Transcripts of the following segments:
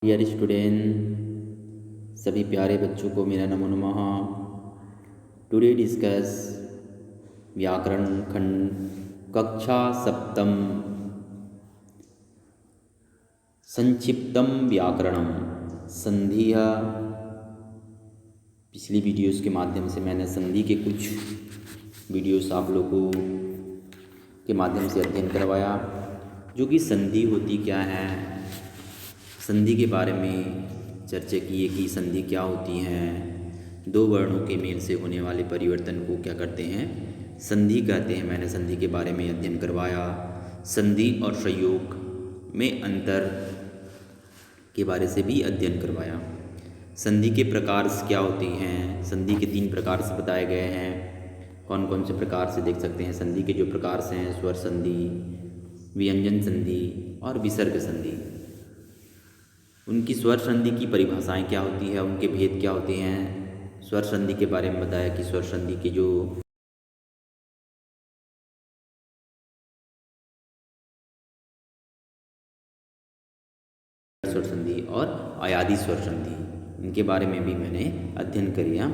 Dear student, सभी प्यारे बच्चों को मेरा नमो नमः। टुडे डिस्कस व्याकरण खंड कक्षा सप्तम संक्षिप्तम व्याकरणम संधि। पिछली वीडियोस के माध्यम से मैंने संधि के कुछ वीडियोस आप लोगों के माध्यम से अध्ययन करवाया, जो कि संधि होती क्या है, संधि के बारे में चर्चा की है कि संधि क्या होती हैं, दो वर्णों के मेल से होने वाले परिवर्तन को क्या करते हैं, संधि कहते हैं। मैंने संधि के बारे में अध्ययन करवाया। संधि और संयोग में अंतर के बारे से भी अध्ययन करवाया। संधि के प्रकार क्या होती हैं, संधि के 3 प्रकार से बताए गए हैं। कौन कौन से प्रकार से देख सकते हैं। संधि के जो प्रकार से हैं, स्वर संधि, व्यंजन संधि और विसर्ग संधि। उनकी स्वर संधि की परिभाषाएं क्या होती है, उनके भेद क्या होते हैं। स्वर संधि के बारे में बताया कि स्वर संधि के जो स्वर संधि और अयादी स्वर संधि, इनके बारे में भी मैंने अध्ययन किया।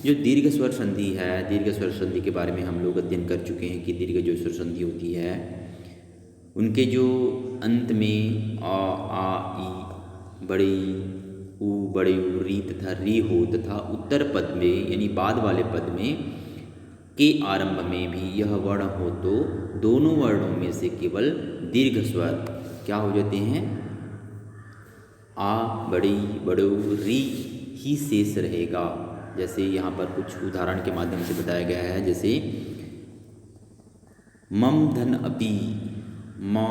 जो दीर्घ स्वर संधि है, दीर्घ स्वर संधि के बारे में हम लोग अध्ययन कर चुके हैं कि दीर्घ जो स्वर संधि होती है, उनके जो अंत में आ ई बड़ी ऊ बड़ी ऊ री तथा री हो तथा उत्तर पद में यानी बाद वाले पद में के आरंभ में भी यह वर्ण हो तो दोनों वर्णों में से केवल दीर्घ स्वर क्या हो जाते हैं, आ बड़ी बड़ो री ही शेष रहेगा। जैसे यहाँ पर कुछ उदाहरण के माध्यम से बताया गया है। जैसे मम धन अपी, म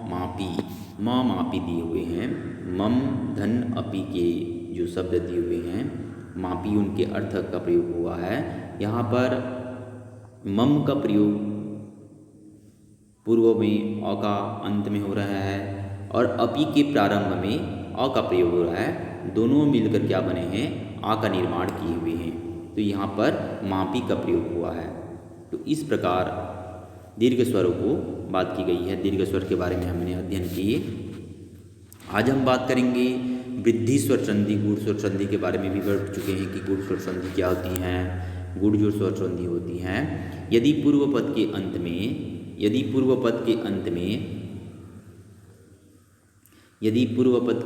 मापी, म मापी दिए हुए हैं। मम धन अपी के जो शब्द दिए हुए हैं, मापी उनके अर्थ का प्रयोग हुआ है। यहाँ पर मम का प्रयोग पूर्व में अ का अंत में हो रहा है और अपी के प्रारंभ में अ का प्रयोग हो रहा है। दोनों मिलकर क्या बने हैं, आ का निर्माण किए हुए हैं। तो यहाँ पर मापी का प्रयोग हुआ है। तो इस प्रकार दीर्घ स्वरों को बात की गई है। दीर्घ स्वर के बारे में हमने अध्ययन किए। आज हम बात करेंगे वृद्धि स्वर संधि, गुण स्वर संधि के बारे में भी बढ़ चुके हैं कि गुण स्वर संधि क्या होती हैं। गुण जो स्वर संधि होती हैं, यदि पूर्व पद के अंत में यदि पूर्व पद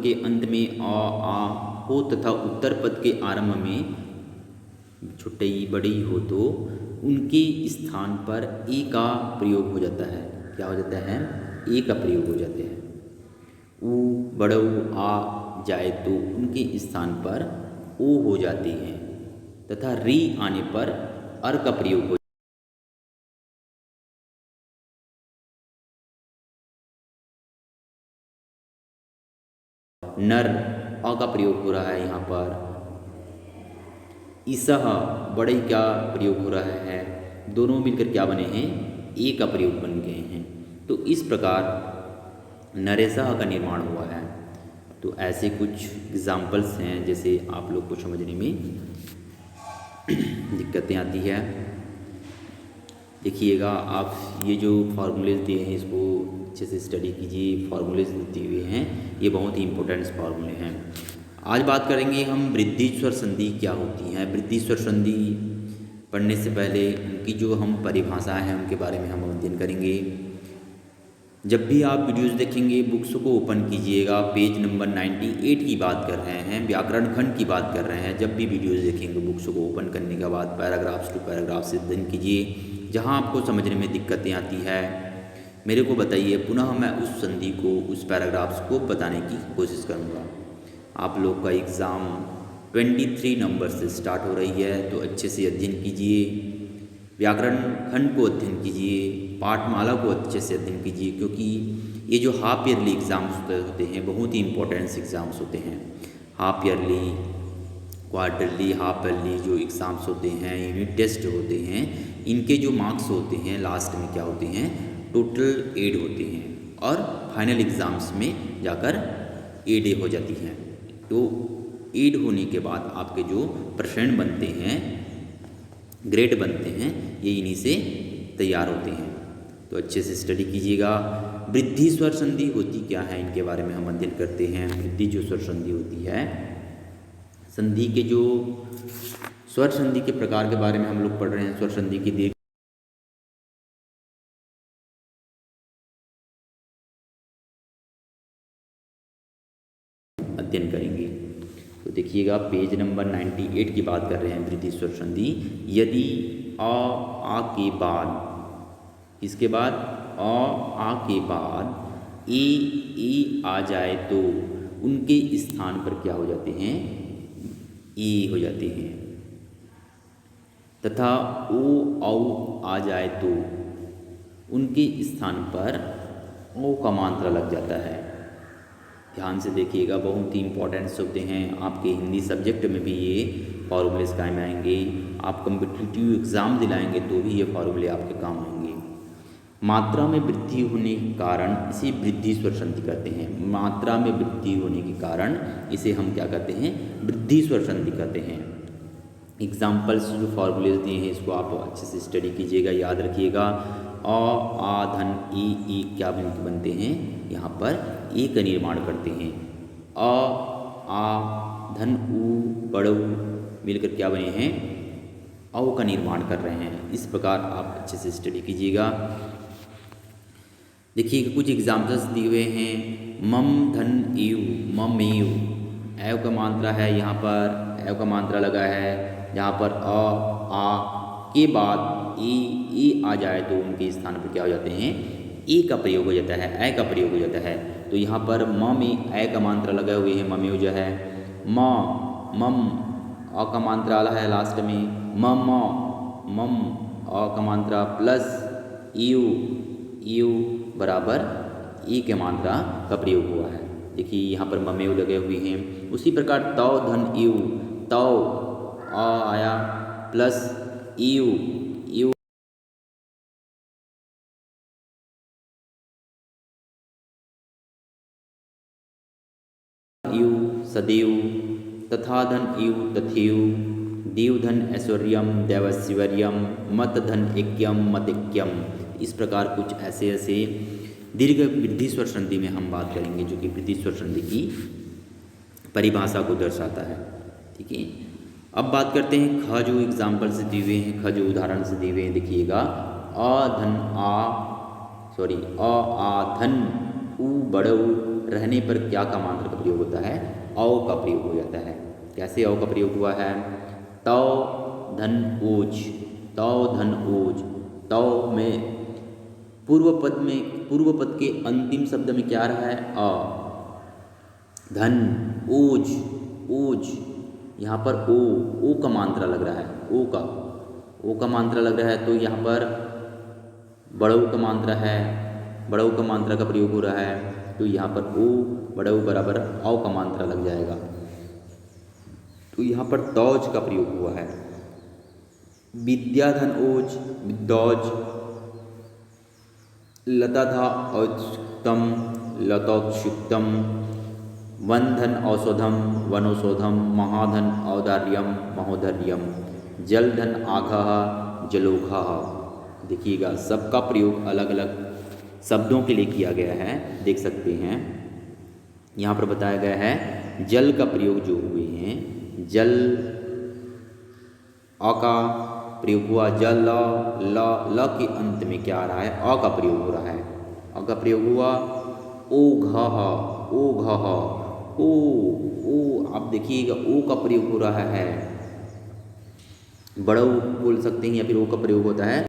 के अंत में अ आ हो तथा उत्तर पद के आरंभ में छुट्टी बड़ी हो तो उनके स्थान पर ए का प्रयोग हो जाता है। क्या हो जाता है, ए का प्रयोग हो जाते हैं। ऊ बड़ो आ जाए तो उनके स्थान पर ओ हो जाते हैं तथा री आने पर अर का प्रयोग हो नर अ का प्रयोग हो रहा है। यहाँ पर ईसह बड़े का प्रयोग हो रहा है। दोनों मिलकर क्या बने हैं, ए का प्रयोग बन गए हैं। तो इस प्रकार नरेसह का निर्माण हुआ है। तो ऐसे कुछ एग्जाम्पल्स हैं जैसे आप लोग को समझने में दिक्कतें आती है। देखिएगा, आप ये जो फार्मूलेज दिए हैं इसको अच्छे से स्टडी कीजिए। फार्मूलेज दिए हुए हैं, ये बहुत ही इंपॉर्टेंट फार्मूले हैं। आज बात करेंगे हम वृद्धि स्वर संधि क्या होती हैं। वृद्धि स्वर संधि पढ़ने से पहले उनकी जो हम परिभाषा हैं उनके बारे में हम अध्ययन करेंगे। जब भी आप वीडियोस देखेंगे, बुक्स को ओपन कीजिएगा। पेज नंबर 98 की बात कर रहे हैं, व्याकरण खंड की बात कर रहे हैं। जब भी वीडियोस देखेंगे, बुक्स को ओपन करने के बाद पैराग्राफ्स टू पैराग्राफ से अध्ययन कीजिए। जहां आपको समझने में दिक्कतें आती है मेरे को बताइए, पुनः मैं उस संधि को, उस पैराग्राफ्स को बताने की कोशिश करूँगा। आप लोग का एग्ज़ाम 23 नंबर से स्टार्ट हो रही है, तो अच्छे से अध्ययन कीजिए। व्याकरण खंड को अध्ययन कीजिए, पाठमाला को अच्छे से अध्ययन कीजिए, क्योंकि ये जो हाफ ईयरली एग्ज़ाम्स होते हैं बहुत ही इंपॉर्टेंट एग्ज़ाम्स होते हैं। Half yearly, quarterly, half yearly जो एग्ज़ाम्स होते हैं, यूनिट टेस्ट होते हैं, इनके जो मार्क्स होते हैं लास्ट में क्या होते हैं, टोटल एड होते हैं और फाइनल एग्ज़ाम्स में जाकर एड हो जाती हैं। तो एड होने के बाद आपके जो परसेंट बनते हैं, ग्रेड बनते हैं, ये इन्हीं से तैयार होते हैं। तो अच्छे से स्टडी कीजिएगा। वृद्धि स्वर संधि होती क्या है, इनके बारे में हम अध्ययन करते हैं। वृद्धि जो स्वर संधि होती है, संधि के जो स्वर संधि के प्रकार के बारे में हम लोग पढ़ रहे हैं। स्वर संधि की दीर्घ अध्ययन करेंगे। तो देखिएगा पेज नंबर 98 की बात कर रहे हैं। वृद्धि स्वर संधि, यदि आ के बाद, इसके बाद आ के बाद ए आ जाए तो उनके स्थान पर क्या हो जाते हैं, ए हो जाते हैं। तथा औ आ जाए तो उनके स्थान पर ओ का मात्रा लग जाता है। ध्यान से देखिएगा, बहुत ही इंपॉर्टेंट शब्द हैं। आपके हिंदी सब्जेक्ट में भी ये फॉर्मूलेस काम आएंगे। आप कम्पिटिटिव एग्ज़ाम दिलाएंगे तो भी ये फॉर्मूले आपके काम आएंगे। मात्रा में वृद्धि होने के कारण इसे वृद्धि स्वर संधि कहते हैं। मात्रा में वृद्धि होने के कारण इसे हम क्या कहते हैं, वृद्धि स्वर संधि कहते हैं। एग्जाम्पल्स जो फॉर्मूलेज दिए हैं इसको आप अच्छे से स्टडी कीजिएगा, याद रखिएगा। आ धन ई क्या बनते हैं, यहाँ पर ए का निर्माण करते हैं। आ धन ऊ बड़ऊ मिलकर क्या बने हैं, औ का निर्माण कर रहे हैं। इस प्रकार आप अच्छे से स्टडी कीजिएगा। देखिए कुछ एग्जाम्पल्स दिए हुए हैं। मम धन एव, मम एव, एव का मात्रा है, यहाँ पर एव का मात्रा लगा है। यहाँ पर आ के बाद ए आ जाए तो उनके स्थान पर क्या हो जाते हैं, ए का प्रयोग हो जाता है, ए का प्रयोग हो जाता है। तो यहाँ पर म में ए का मात्रा लगा हुए हैं, ममेव जो है। मम अ का मात्रा आला है लास्ट में, मम अ का मात्रा प्लस यू बराबर ए के मात्रा का प्रयोग हुआ है। देखिए यहाँ पर ममेव लगे हुए हैं। उसी प्रकार तौ धन यू, तौ आ आया प्लस यू सदैव, तथा धन यू तथेव, देव धन ऐश्वर्यम देवैश्वर्यम, मत धन ऐक्यम मतैक्यम। इस प्रकार कुछ ऐसे दीर्घ वृद्धि स्वर संधि में हम बात करेंगे जो कि वृद्धि स्वर संधि की परिभाषा को दर्शाता है। ठीक है, अब बात करते हैं ख जो एग्जाम्पल से दिए हुए हैं, ख जो उदाहरण से दिए हुए हैं। देखिएगा अ धन ऊ बड़ऊ रहने पर क्या का मात्रा का प्रयोग होता है, औ का प्रयोग हो जाता है। कैसे औ का प्रयोग हुआ है, तौ धन ओज, तौ धन ओज, तौ में पूर्व पद के अंतिम शब्द में क्या रहा है, अ। धन ओज यहाँ पर ओ का मात्रा लग रहा है, ओ का मात्रा लग रहा है। तो यहाँ पर बड़ऊ का मात्रा है, बड़ऊ का मात्रा का प्रयोग हो रहा है। तो यहाँ पर ओ बड़ऊ बराबर औ का मात्रा लग जाएगा। तो यहाँ पर दौज का प्रयोग हुआ है। विद्या धन ओज, विद्यौज, लता था औषधम, लतौक्षिप्तम, वन धन औषधम, वनौषधम, महाधन औदार्यम, महोदर्यम, जल धन आघः, जलोघः। देखिएगा सबका प्रयोग अलग अलग शब्दों के लिए किया गया है, देख सकते हैं। यहाँ पर बताया गया है जल का प्रयोग जो हुए हैं, जल अ का प्रयोग हुआ, जल ल के अंत में क्या आ रहा है, अ का प्रयोग हो रहा है, अ का प्रयोग हुआ। ओ घ ओ आप देखिएगा ओ का प्रयोग हो रहा है, बड़ऊ बोल सकते हैं या फिर ओ का प्रयोग होता है।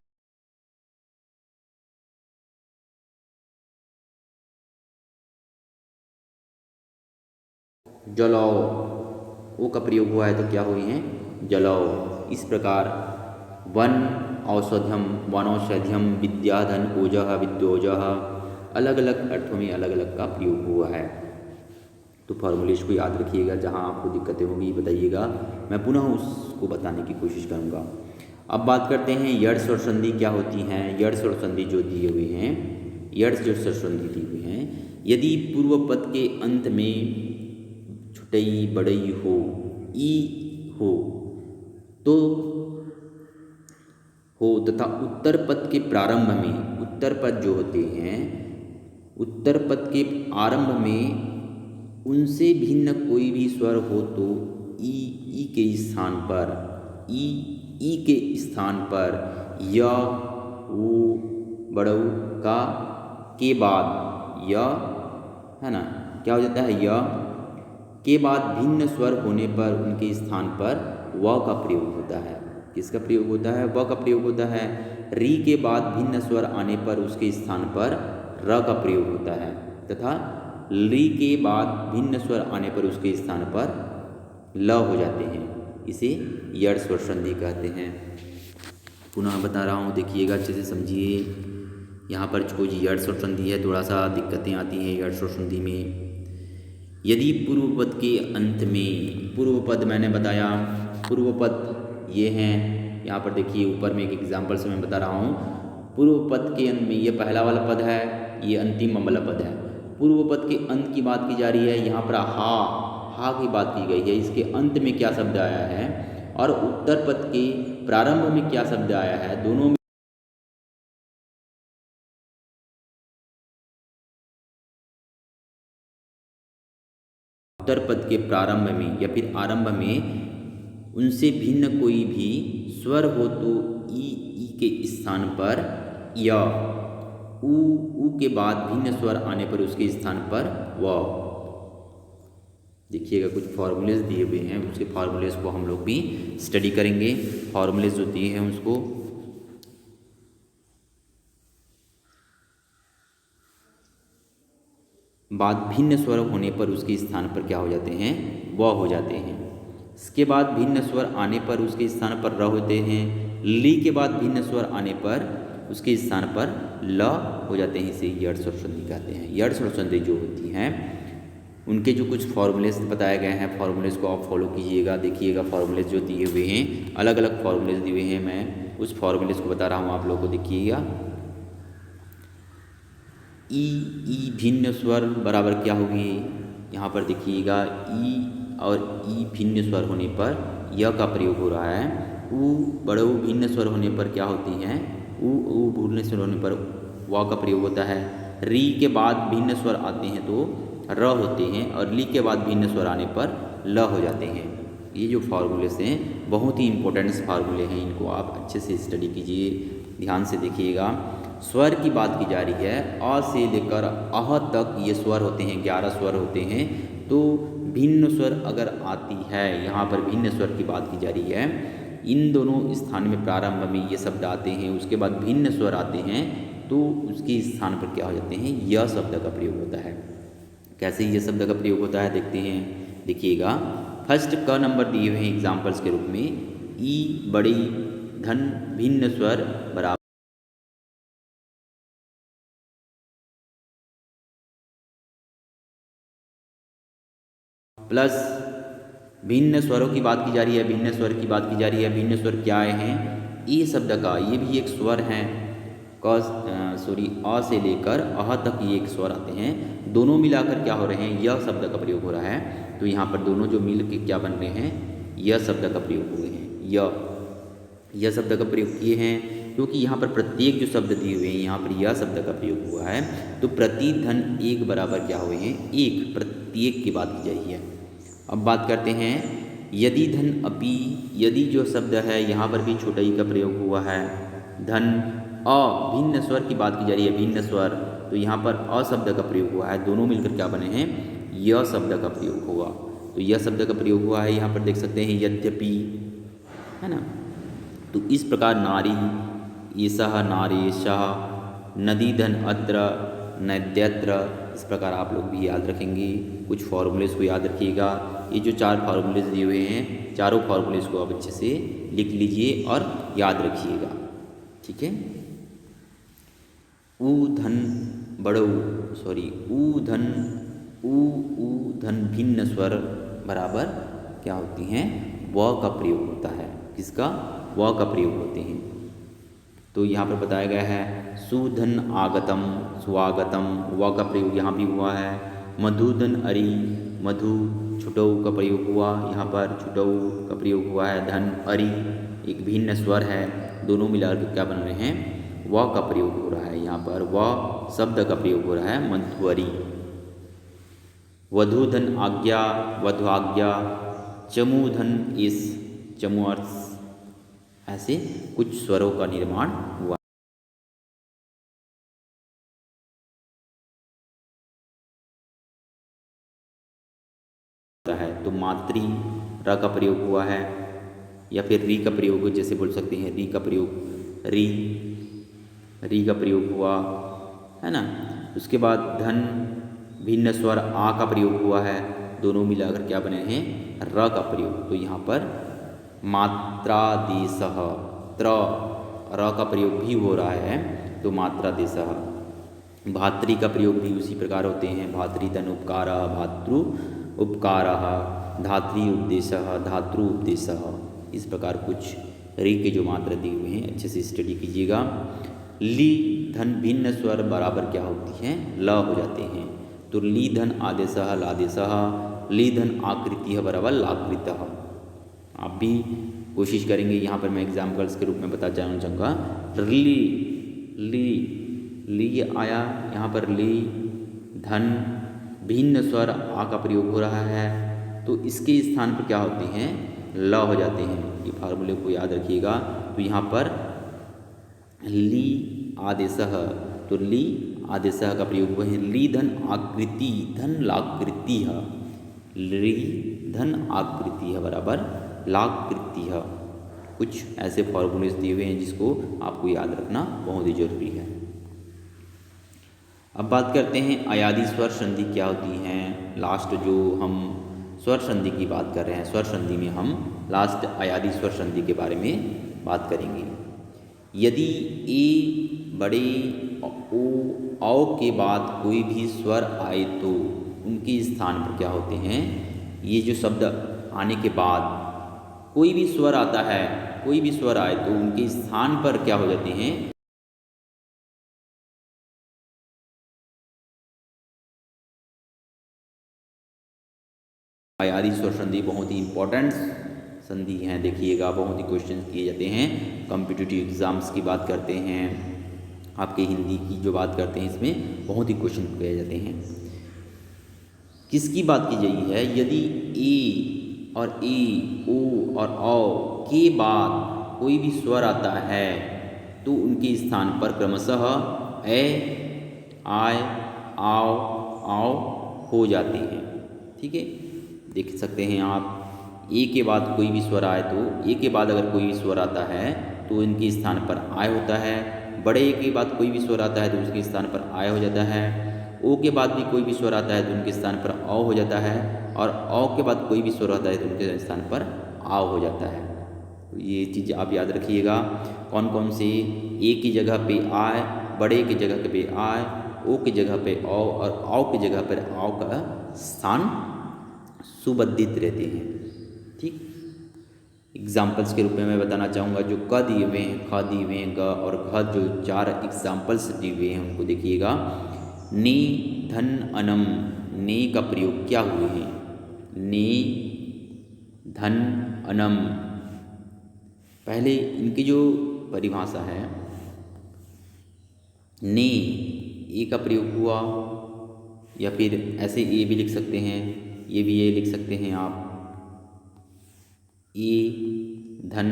जलौ, ओ का प्रयोग हुआ है तो क्या हुए हैं, जलौ। इस प्रकार वन औषध्यम, वनौषध्यम, विद्याधन ओजः, विद्योजः, अलग अलग अर्थों में अलग अलग का प्रयोग हुआ है। तो फॉर्मूलेज को याद रखिएगा, जहाँ आपको दिक्कतें होंगी बताइएगा, मैं पुनः उसको बताने की कोशिश करूँगा। अब बात करते हैं यड्स और संधि क्या होती हैं। यड्स और संधि जो दिए हुए हैं, यड्स जो संधि दिए हुए हैं, यदि पूर्व पद के अंत में छुटई बड़ई हो, ई हो तो हो तथा उत्तर पद के प्रारंभ में, उत्तर पद जो होते हैं उत्तर पद के आरंभ में उनसे भिन्न कोई भी स्वर हो तो ई के स्थान पर ई के स्थान पर य ऊ बड़ऊ का के बाद य है ना क्या हो जाता है य के बाद भिन्न स्वर होने पर उनके स्थान पर व का प्रयोग होता है। किसका प्रयोग होता है? व का प्रयोग होता है। री के बाद भिन्न स्वर आने पर उसके स्थान पर र का प्रयोग होता है तथा ली के बाद भिन्न स्वर आने पर उसके स्थान पर ल हो जाते हैं। इसे यड़ स्वर संधि कहते हैं। पुनः बता रहा हूँ, देखिएगा अच्छे से समझिए। यहाँ पर जो यड़ स्वर संधि है थोड़ा सा दिक्कतें आती हैं यड़ स्वर संधि में। यदि पूर्व पद के अंत में, पूर्व पद मैंने बताया, पूर्व पद ये हैं। यहाँ पर देखिए ऊपर में एक एग्जाम्पल से मैं बता रहा हूँ। पूर्व पद के अंत में ये पहला वाला पद है, ये अंतिम वाला पद है। पूर्व पद के अंत की बात की जा रही है। यहाँ पर हा की बात की गई है। इसके अंत में क्या शब्द आया है और उत्तर पद के प्रारंभ में क्या शब्द आया है, दोनों में उत्तर पद के प्रारंभ में या फिर आरंभ में उनसे भिन्न कोई भी स्वर हो तो ई के स्थान पर या ऊ के बाद भिन्न स्वर आने पर उसके स्थान पर व। देखिएगा कुछ फॉर्मूलेज दिए हुए हैं, उसके फॉर्मूलेज को हम लोग भी स्टडी करेंगे। फॉर्मूलेज जो दिए हैं उसको बाद भिन्न स्वर होने पर उसके स्थान पर क्या हो जाते हैं, व हो जाते हैं। इसके बाद भिन्न स्वर आने पर उसके स्थान पर र होते हैं। ली के बाद भिन्न स्वर आने पर उसके स्थान पर ल हो जाते हैं। इसे यड़ स्वर संधि कहते हैं। यड़ स्वर संधि जो होती हैं उनके जो कुछ फॉर्मूलेज बताए गए हैं, फॉर्मूलेज को आप फॉलो कीजिएगा। देखिएगा फॉर्मूलेज जो दिए हुए हैं, अलग अलग फॉर्मूलेज दिए हुए हैं, मैं उस फॉर्मूलेज को बता रहा हूँ आप लोगों को। देखिएगा ई भिन्न स्वर बराबर क्या होगी, यहाँ पर देखिएगा ई और ई भिन्न स्वर होने पर य का प्रयोग हो रहा है। ऊ बड़ऊ भिन्न स्वर होने पर क्या होती हैं, ऊ भिन्न स्वर होने पर व का प्रयोग होता है। री के बाद भिन्न स्वर आते हैं तो र होते हैं और ली के बाद भिन्न स्वर आने पर ल हो जाते हैं। ये जो फार्मूलेस हैं बहुत ही इंपॉर्टेंट फार्मूले हैं, इनको आप अच्छे से स्टडी कीजिए, ध्यान से देखिएगा। स्वर की बात की जा रही है, अ से लेकर अह तक ये स्वर होते हैं, 11 स्वर होते हैं। तो भिन्न स्वर अगर आती है, यहाँ पर भिन्न स्वर की बात की जा रही है, इन दोनों स्थान में प्रारंभ में ये शब्द आते हैं, उसके बाद भिन्न स्वर आते हैं तो उसके स्थान पर क्या हो जाते हैं, यह शब्द का प्रयोग होता है। कैसे ये शब्द का प्रयोग होता है देखते हैं। देखिएगा फर्स्ट क नंबर दिए हुए हैं एग्जाम्पल्स के रूप में, ई बड़ी धन भिन्न स्वर बराबर प्लस भिन्न स्वरों की बात की जा रही है, भिन्न स्वर की बात की जा रही है। भिन्न स्वर क्या आए हैं, ई शब्द का, ये भी एक स्वर है। अ से लेकर अह तक ये एक स्वर आते हैं, दोनों मिलाकर क्या हो रहे हैं, यह शब्द का प्रयोग हो रहा है। तो यहाँ पर दोनों जो मिल के क्या बन रहे हैं, यह शब्द का प्रयोग हुए हैं। यह शब्द का प्रयोग किए हैं क्योंकि यहाँ पर प्रत्येक जो शब्द दिए हुए हैं यहाँ पर यह शब्द का प्रयोग हुआ है। तो प्रति धन एक बराबर क्या हुए हैं, एक, प्रत्येक की बात की जा रही है। अब बात करते हैं यदि धन अपि, यदि जो शब्द है यहाँ पर भी छोटा ई का प्रयोग हुआ है। धन अ भिन्न स्वर की बात की जा रही है, भिन्न स्वर, तो यहाँ पर अ शब्द का प्रयोग हुआ है, दोनों मिलकर क्या बने हैं, यह शब्द का प्रयोग हुआ। तो यह शब्द का प्रयोग हुआ है, यहाँ पर देख सकते हैं यद्यपि, है ना। तो इस प्रकार नारी, ईशः, नारीशः, नदी धन अत्र, नद्यत्र, इस प्रकार आप लोग भी याद रखेंगे। कुछ फॉर्मूलेज को याद रखिएगा। ये जो 4 फॉर्मूलेज दिए हुए हैं, चारों फॉर्मूलेज को आप अच्छे से लिख लीजिए और याद रखिएगा, ठीक है। ऊ धन बड़ऊ, ऊ धन भिन्न स्वर बराबर क्या होती हैं, व का प्रयोग होता है। किसका, व का प्रयोग होते हैं। तो यहाँ पर बताया गया है सुधन आगतम, स्वागतम, व का प्रयोग यहाँ भी हुआ है। मधुधन अरि, मधु छुटऊ का प्रयोग हुआ, यहाँ पर छुटऊ का प्रयोग हुआ है। धन अरि एक भिन्न स्वर है, दोनों मिलाकर क्या बन रहे हैं, व का प्रयोग हो रहा है, यहाँ पर व शब्द का प्रयोग हो रहा है, मंथुअरी। वधूधन आज्ञा, वध्वाज्ञा, चमूधन इस, चमू अर्थ, ऐसे कुछ स्वरों का निर्माण हुआ है। तो मातृ र का प्रयोग हुआ है, या फिर री का प्रयोग, जैसे बोल सकते हैं री का प्रयोग, री का प्रयोग हुआ है ना। उसके बाद धन भिन्न स्वर आ का प्रयोग हुआ है, दोनों मिलाकर क्या बने हैं, र का प्रयोग। तो यहाँ पर मात्रादेशः, त्र र का प्रयोग भी हो रहा है, तो मात्रादेशः। भातृ का प्रयोग भी उसी प्रकार होते हैं, भातृतन उपकार, भातृ उपकार, धात्री उपदेशः, धातृ उपदेशः। इस प्रकार कुछ री के जो मात्रा दिए हुए हैं अच्छे से स्टडी कीजिएगा। ली धन भिन्न स्वर बराबर क्या होती हैं, ल हो जाते हैं। तो ली धन आदेशः लादेशः, ली धन आकृति बराबर लाकृतः। आप भी कोशिश करेंगे, यहाँ पर मैं एग्जाम्पल्स के रूप में बता जाना चाहूँगा। ली आया, यहाँ पर ली धन भिन्न स्वर आ का प्रयोग हो रहा है, तो इसके स्थान पर क्या होते हैं, ल हो जाते हैं। ये फार्मूले को याद रखिएगा। तो यहाँ पर ली आदेशः, तो ली आदेशः का प्रयोग हुआ है। ली धन आकृति धन लाकृति, ली धन आकृति बराबर लाकृति। कुछ ऐसे फॉर्मूलेस दिए हुए हैं जिसको आपको याद रखना बहुत ही जरूरी है। अब बात करते हैं अयादि स्वर संधि क्या होती हैं। लास्ट जो हम स्वर संधि की बात कर रहे हैं, स्वर संधि में हम लास्ट अयादि स्वर संधि के बारे में बात करेंगे। यदि ए बड़े औ के बाद कोई भी स्वर आए तो उनके स्थान पर क्या होते हैं, ये जो शब्द आने के बाद कोई भी स्वर आता है, कोई भी स्वर आए तो उनके स्थान पर क्या हो जाते हैं, अयादि स्वर संधि बहुत ही इंपॉर्टेंट संधि हैं। देखिएगा बहुत ही क्वेश्चन किए जाते हैं, कॉम्पिटिटिव एग्जाम्स की बात करते हैं, आपके हिंदी की जो बात करते हैं, इसमें बहुत ही क्वेश्चन किए जाते हैं। किसकी बात की गई है, यदि ए और ए, ओ और औ के बाद कोई भी स्वर आता है तो उनके स्थान पर क्रमशः ए, आय, आओ, आओ हो जाते हैं। ठीक है, देख सकते हैं आप, ए के बाद कोई भी स्वर आए तो ए के बाद अगर कोई भी स्वर आता है तो इनके स्थान पर आय होता है। बड़े ए के बाद कोई भी स्वर आता है तो उसके स्थान पर आय हो जाता है। ओ के बाद भी कोई भी स्वर आता है तो उनके स्थान पर औ हो जाता है, और औ के बाद कोई भी स्वर आता है तो उनके स्थान पर आव हो जाता है। तो ये चीज़ आप याद रखिएगा। कौन कौन से, ए की जगह पे आय, बड़े की जगह पे आय, ओ की जगह पे औ, और औ की जगह पर आव का स्थान सुबद्धित रहते हैं। ठीक, एग्जाम्पल्स के रूप में मैं बताना चाहूँगा, जो क दिए हुए हैं, ख दिए हुए हैं, ग और घ, जो 4 एग्जाम्पल्स दिए हुए हैं उनको देखिएगा। ने धन अनम, ने का प्रयोग क्या हुए हैं, ने धन अनम। पहले इनकी जो परिभाषा है, ने ए का प्रयोग हुआ, या फिर ऐसे ए भी लिख सकते हैं, ये भी ये लिख सकते हैं आप, ए धन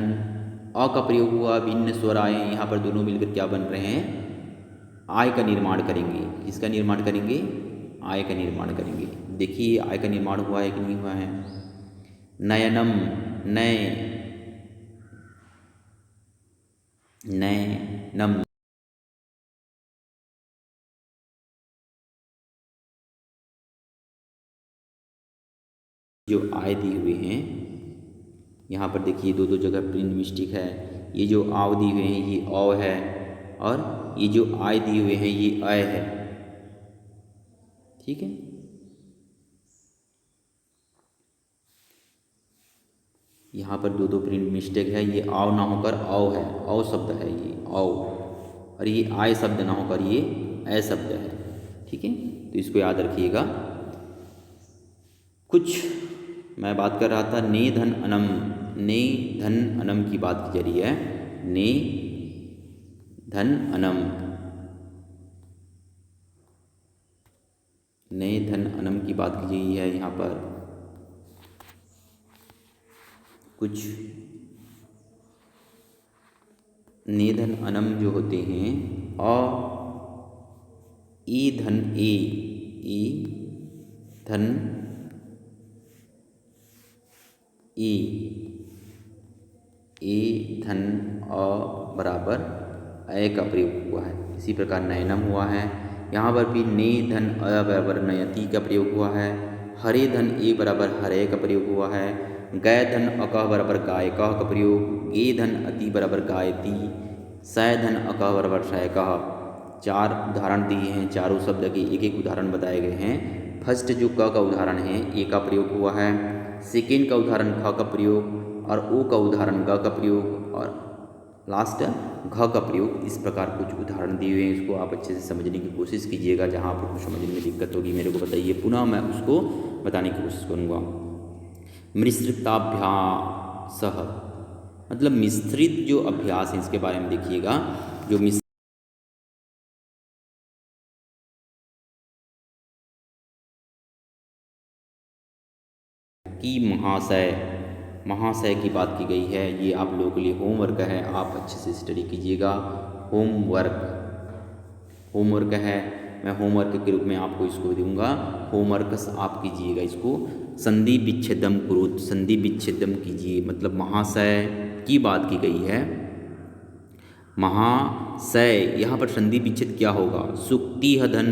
अ का प्रयोग हुआ, भिन्न स्वर आए, यहाँ पर दोनों मिलकर क्या बन रहे हैं, आय का निर्माण करेंगे। किसका निर्माण करेंगे, आय का निर्माण करेंगे। देखिए आय का निर्माण हुआ है कि नहीं हुआ है। नयनम, नय, नयनम, जो आय दिए हुए हैं, यहाँ पर देखिए दो दो जगह प्रिंट मिस्टेक है। ये जो आव दिए हुए हैं ये औ है, और ये जो आय दिए हुए हैं ये अय है। ठीक है, यहाँ पर दो दो प्रिंट मिस्टेक है। ये आव ना होकर औ है, औ शब्द है ये औ, और ये आय शब्द ना होकर ये अय शब्द है। ठीक है, तो इसको याद रखिएगा। कुछ मैं बात कर रहा था ने धन अनम, ने धन अनम की बात की जा रही है। ने धन अनम, ने धन अनम की बात की गई है। यहाँ पर कुछ ने धन अनम जो होते हैं ई धन ई धन ए धन बराबर अय का प्रयोग हुआ है। इसी प्रकार नयनम हुआ है। यहाँ पर भी ने धन अ बराबर नयति का प्रयोग हुआ है। हरे धन ए बराबर हरे का प्रयोग हुआ है। गय धन अकह बराबर गायकः का प्रयोग। गे धन अति बराबर गायति। सय धन अकह बराबर शयकः। 4 उदाहरण दिए हैं। चारों शब्द के एक एक उदाहरण बताए गए हैं। फर्स्ट जो क का उदाहरण है ए का प्रयोग हुआ है। सेकेंड का उदाहरण ख का प्रयोग और ओ का उदाहरण ग का प्रयोग और लास्ट घ का प्रयोग। इस प्रकार कुछ उदाहरण दिए हुए हैं। इसको आप अच्छे से समझने की कोशिश कीजिएगा। जहाँ आपको समझने में दिक्कत होगी मेरे को बताइए, पुनः मैं उसको बताने की कोशिश करूँगा। मिश्रिताभ्यास मतलब मिश्रित जो अभ्यास है इसके बारे में देखिएगा। जो की महाशय की बात की गई है। ये आप लोगों के लिए होमवर्क है, आप अच्छे से स्टडी कीजिएगा। होमवर्क है, मैं होमवर्क के रूप में आपको इसको दूंगा। होमवर्क आप कीजिएगा इसको। संधि विच्छेदम कुरुत, संधि विच्छेदम कीजिए। मतलब महाशय की बात की गई है। महाशय यहाँ पर संधि विच्छेद क्या होगा? सुक्ति धन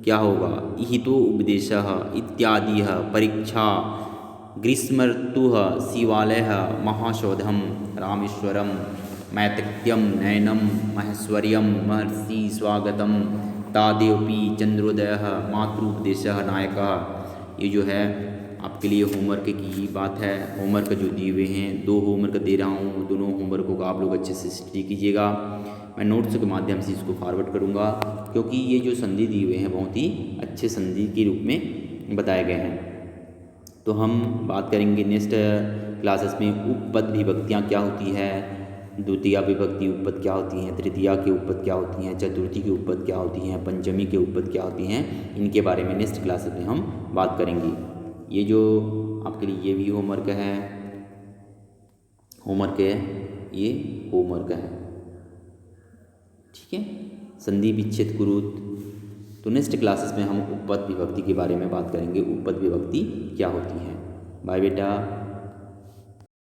क्या होगा? इहितो उपदेश इत्यादि परीक्षा ग्रीष्म ऋतु शिवालय महाशोधम रामेश्वरम मैत्रिक्यम नयनम महेश्वर्यम महर्षि स्वागतम तादेवपि चंद्रोदय मातृपदेश नायक। ये जो है आपके लिए होमवर्क की बात है। होमवर्क जो दिए हुए हैं, 2 होमवर्क दे रहा हूँ। दोनों होमवर्कों का आप लोग अच्छे से स्टडी कीजिएगा। मैं नोट्स के माध्यम से इसको फॉरवर्ड करूँगा, क्योंकि ये जो संधि दिए हुए हैं बहुत ही अच्छे संधि के रूप में बताए गए हैं। तो हम बात करेंगे नेक्स्ट क्लासेस में उपपद विभक्तियाँ क्या होती है, द्वितीया विभक्ति उपपद क्या होती हैं, तृतीया की उपपद क्या होती हैं, चतुर्थी की उपपद क्या होती हैं, पंचमी के उपपद क्या होती हैं। इनके बारे में नेक्स्ट क्लासेस में हम बात करेंगे। ये जो आपके लिए ये भी होमवर्क है, ये होमवर्क है, ठीक है। संधि विच्छेद कुरुत। तो नेक्स्ट क्लासेस में हम उपपद विभक्ति के बारे में बात करेंगे। उपपद विभक्ति क्या होती है। बाय बेटा।